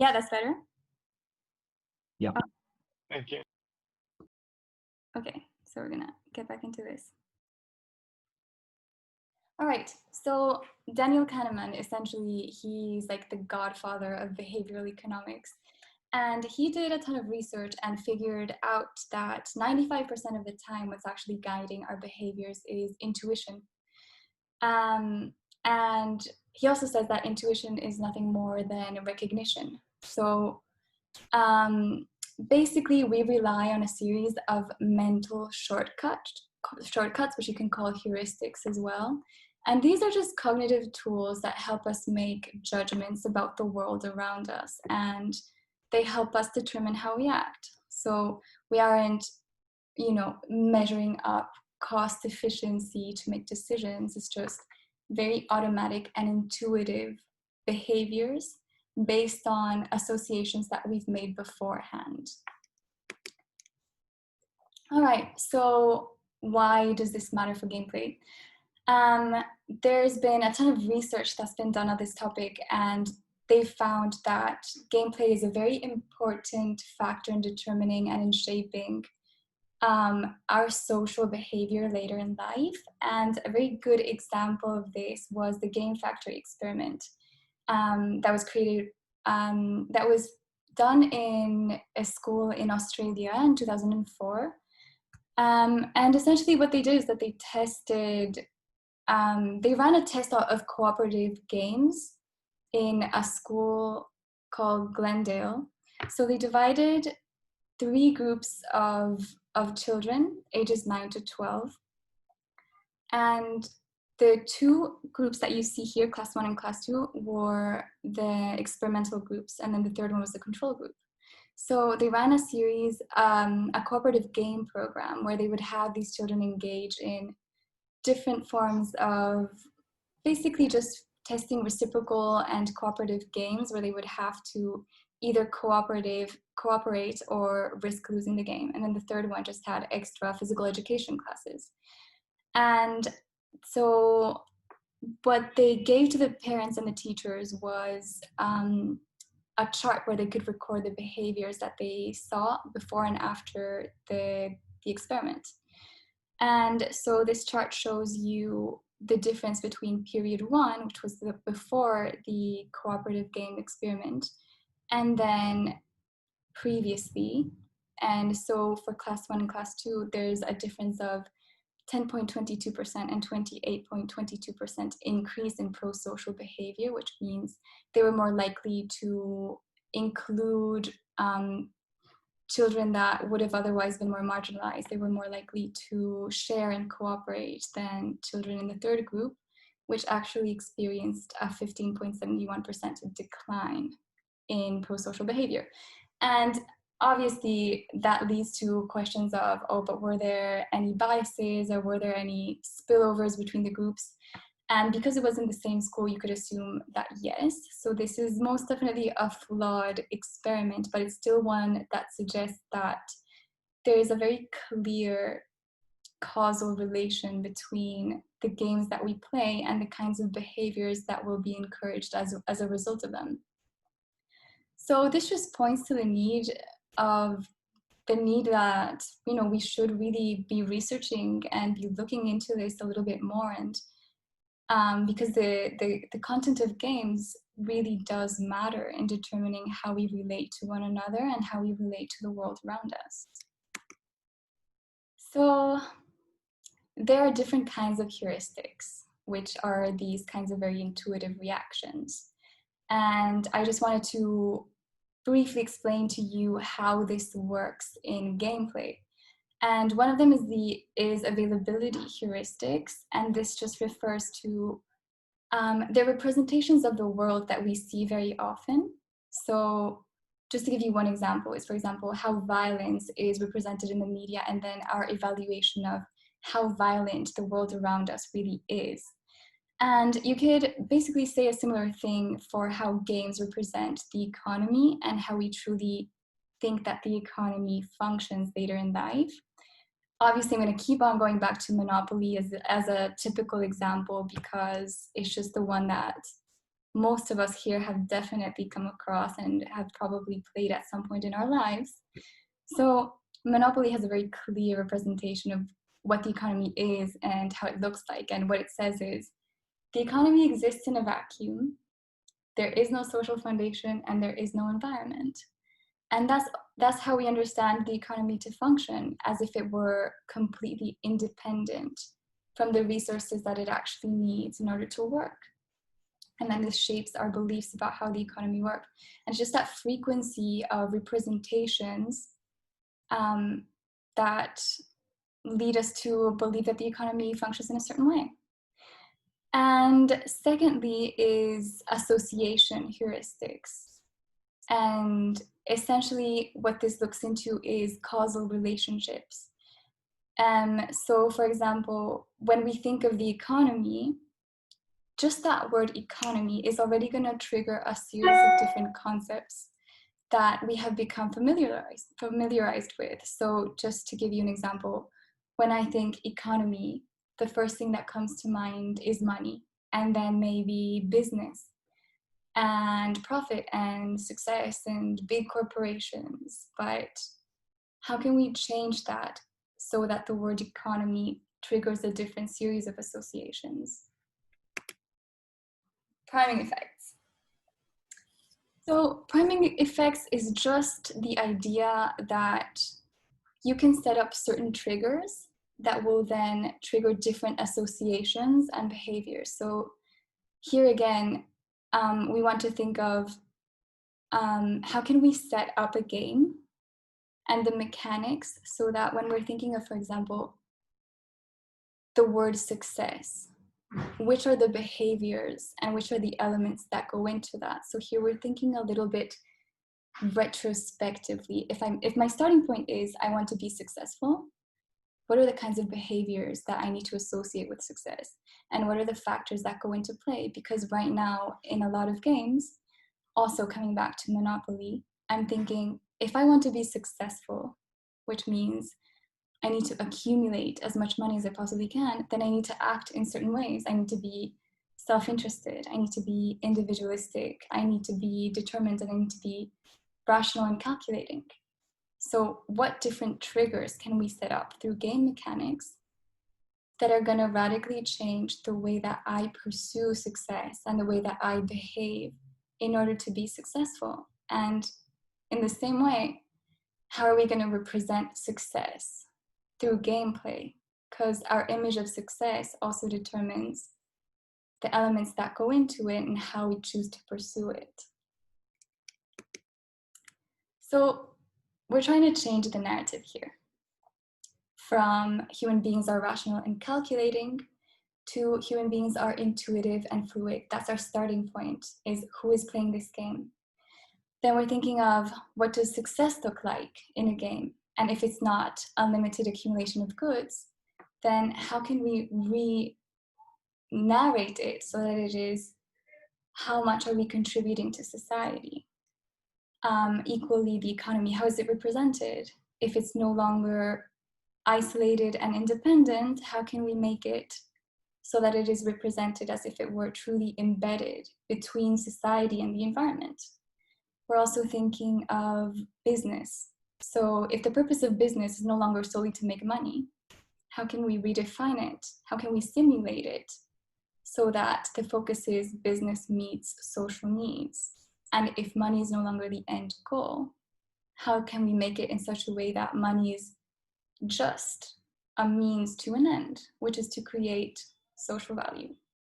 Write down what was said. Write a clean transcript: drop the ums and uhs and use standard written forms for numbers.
Yeah, that's better. Yeah. Thank you. Okay, so we're gonna get back into this. All right, so Daniel Kahneman, essentially, he's like the godfather of behavioral economics. And he did a ton of research and figured out that 95% of the time what's actually guiding our behaviors is intuition. And he also says that intuition is nothing more than recognition. So basically, we rely on a series of mental shortcuts, which you can call heuristics as well. And these are just cognitive tools that help us make judgments about the world around us, and they help us determine how we act. So we aren't, measuring up cost efficiency to make decisions. It's just very automatic and intuitive behaviors based on associations that we've made beforehand. All right, so why does this matter for gameplay? There's been a ton of research that's been done on this topic, and they've found that gameplay is a very important factor in determining and in shaping our social behavior later in life. And a very good example of this was the game factory experiment that was created, that was done in a school in Australia in 2004. And essentially what they did is that they ran a test of cooperative games in a school called Glendale. So they divided 3 groups of children, ages 9 to 12. And the 2 groups that you see here, class 1 and class 2, were the experimental groups, and then the third one was the control group. So they ran a series, a cooperative game program, where they would have these children engage in different forms of basically just testing reciprocal and cooperative games, where they would have to either cooperate or risk losing the game. And then the third one just had extra physical education classes. And so what they gave to the parents and the teachers was a chart where they could record the behaviors that they saw before and after the experiment. And so this chart shows you the difference between period 1, which was before the cooperative game experiment, and then previously. And so for class 1 and class 2, there's a difference of 10.22% and 28.22% increase in pro-social behavior, which means they were more likely to include children that would have otherwise been more marginalized. They were more likely to share and cooperate than children in the third group, which actually experienced a 15.71% decline in pro-social behavior. And obviously that leads to questions of, oh, but were there any biases, or were there any spillovers between the groups? And because it was in the same school, you could assume that yes. So this is most definitely a flawed experiment, but it's still one that suggests that there is a very clear causal relation between the games that we play and the kinds of behaviors that will be encouraged as a result of them. So this just points to the need that, we should really be researching and be looking into this a little bit more. And because the content of games really does matter in determining how we relate to one another and how we relate to the world around us. So there are different kinds of heuristics, which are these kinds of very intuitive reactions. And I just wanted to briefly explain to you how this works in gameplay. And one of them is availability heuristics, and this just refers to the representations of the world that we see very often. So just to give you one example is, for example, how violence is represented in the media, and then our evaluation of how violent the world around us really is. And you could basically say a similar thing for how games represent the economy and how we truly think that the economy functions later in life. Obviously, I'm going to keep on going back to Monopoly as a typical example, because it's just the one that most of us here have definitely come across and have probably played at some point in our lives. So Monopoly has a very clear representation of what the economy is and how it looks like. And what it says is, the economy exists in a vacuum. There is no social foundation and there is no environment. And that's how we understand the economy to function, as if it were completely independent from the resources that it actually needs in order to work. And then this shapes our beliefs about how the economy works. And it's just that frequency of representations that lead us to believe that the economy functions in a certain way. And secondly is association heuristics. And essentially what this looks into is causal relationships. So for example, when we think of the economy, just that word economy is already going to trigger a series of different concepts that we have become familiarized with. So just to give you an example, when I think economy, the first thing that comes to mind is money, and then maybe business and profit and success and big corporations. But how can we change that so that the word economy triggers a different series of associations? Priming effects. So priming effects is just the idea that you can set up certain triggers that will then trigger different associations and behaviors. So here again, we want to think of how can we set up a game and the mechanics so that when we're thinking of, for example, the word success, which are the behaviors and which are the elements that go into that? So here we're thinking a little bit retrospectively. If my starting point is I want to be successful, what are the kinds of behaviors that I need to associate with success? And what are the factors that go into play? Because right now in a lot of games, also coming back to Monopoly, I'm thinking if I want to be successful, which means I need to accumulate as much money as I possibly can, then I need to act in certain ways. I need to be self-interested. I need to be individualistic. I need to be determined, and I need to be rational and calculating. So what different triggers can we set up through game mechanics that are going to radically change the way that I pursue success and the way that I behave in order to be successful? And in the same way, how are we going to represent success through gameplay? Because our image of success also determines the elements that go into it and how we choose to pursue it. So we're trying to change the narrative here from human beings are rational and calculating to human beings are intuitive and fluid. That's our starting point, is who is playing this game. Then we're thinking of what does success look like in a game? And if it's not unlimited accumulation of goods, then how can we re-narrate it so that it is how much are we contributing to society? Equally, the economy, how is it represented? If it's no longer isolated and independent, how can we make it so that it is represented as if it were truly embedded between society and the environment? We're also thinking of business. So if the purpose of business is no longer solely to make money, how can we redefine it? How can we simulate it so that the focus is business meets social needs? And if money is no longer the end goal, how can we make it in such a way that money is just a means to an end, which is to create social value?